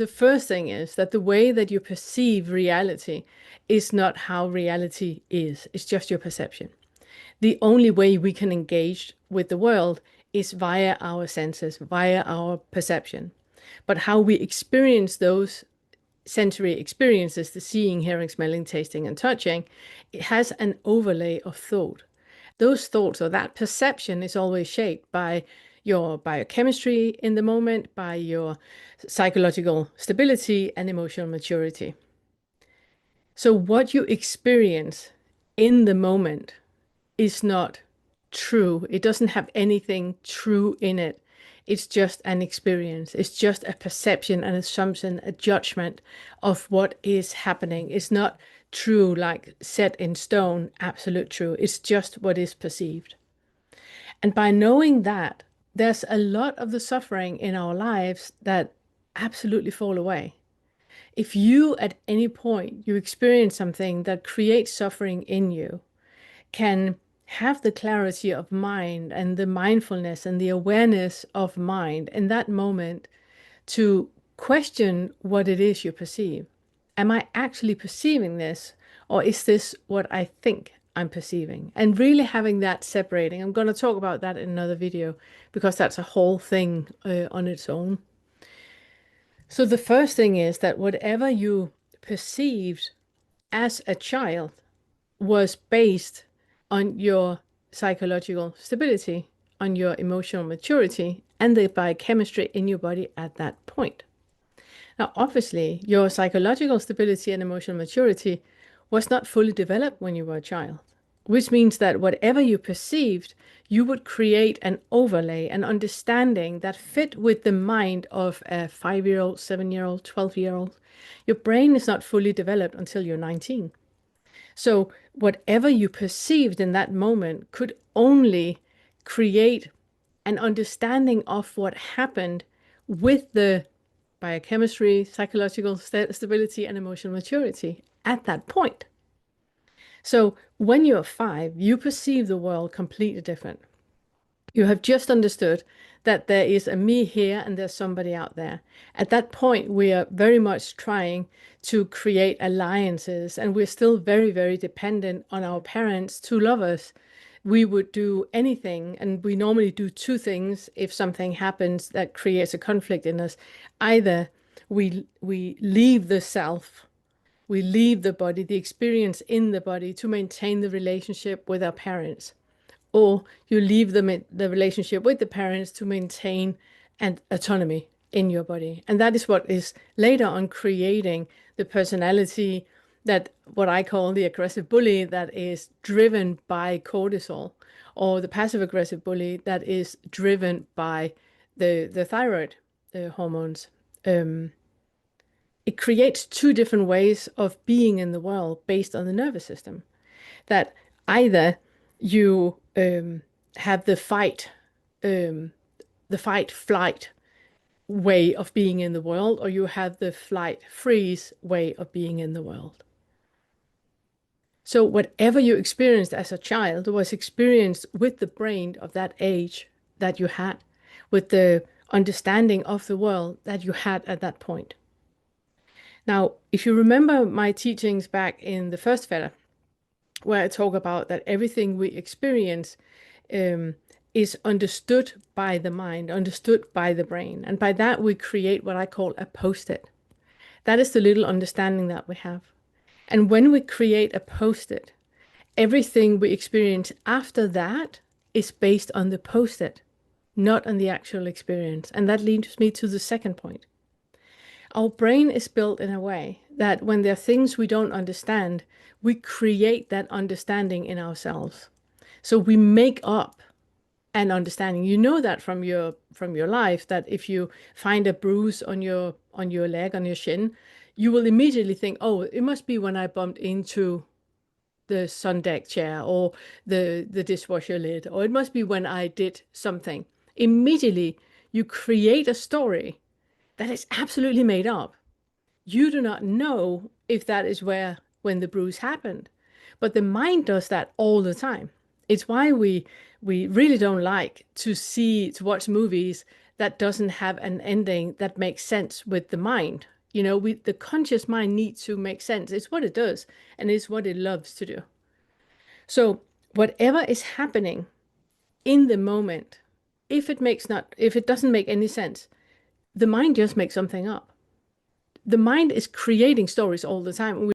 The first thing is that the way that you perceive reality is not how reality is. It's just your perception. The only way we can engage with the world is via our senses, via our perception. But how we experience those sensory experiences, the seeing, hearing, smelling, tasting, and touching, it has an overlay of thought. Those thoughts or that perception is always shaped by your biochemistry in the moment, by your psychological stability and emotional maturity. So, what you experience in the moment is not true. It doesn't have anything true in it. It's just an experience. It's just a perception, an assumption, a judgment of what is happening. It's not true, like set in stone, absolute true. It's just what is perceived. And by knowing that, there's a lot of the suffering in our lives that absolutely fall away. If you at any point you experience something that creates suffering in you, can have the clarity of mind and the mindfulness and the awareness of mind in that moment to question what it is you perceive. Am I actually perceiving this, or is this what I think I'm perceiving? And really having that separating. I'm going to talk about that in another video because that's a whole thing on its own. So the first thing is that whatever you perceived as a child was based on your psychological stability, on your emotional maturity, and the biochemistry in your body at that point. Now, obviously, your psychological stability and emotional maturity was not fully developed when you were a child, which means that whatever you perceived, you would create an overlay, an understanding that fit with the mind of a 5-year-old, 7-year-old, 12-year-old. Your brain is not fully developed until you're 19. So whatever you perceived in that moment could only create an understanding of what happened with the biochemistry, psychological stability, and emotional maturity at that point. So when you're 5, you perceive the world completely different. You have just understood that there is a me here and there's somebody out there. At that point, we are very much trying to create alliances, and we're still very, very dependent on our parents to love us. We would do anything, and we normally do two things if something happens that creates a conflict in us. Either we leave the self, we leave the body, the experience in the body to maintain the relationship with our parents, or you leave the relationship with the parents to maintain an autonomy in your body. And that is what is later on creating the personality that what I call the aggressive bully that is driven by cortisol, or the passive aggressive bully that is driven by the thyroid hormones. It creates two different ways of being in the world based on the nervous system. That either you have the fight flight way of being in the world, or you have the flight freeze way of being in the world. So whatever you experienced as a child was experienced with the brain of that age that you had, with the understanding of the world that you had at that point. Now, if you remember my teachings back in the first Veda, where I talk about that everything we experience is understood by the mind, understood by the brain. And by that, we create what I call a post-it. That is the little understanding that we have. And when we create a post-it, everything we experience after that is based on the post-it, not on the actual experience. And that leads me to the second point. Our brain is built in a way that when there are things we don't understand, we create that understanding in ourselves. So we make up an understanding. You know that from your life, that if you find a bruise on your leg, on your shin, you will immediately think, oh, it must be when I bumped into the sun deck chair or the dishwasher lid, or it must be when I did something. Immediately you create a story that is absolutely made up. You do not know if that is when the bruise happened, but the mind does that all the time. It's why we really don't like to watch movies that doesn't have an ending that makes sense with the mind. You know, the conscious mind needs to make sense. It's what it does, and it's what it loves to do. So whatever is happening in the moment, if it doesn't make any sense, the mind just makes something up. The mind is creating stories all the time.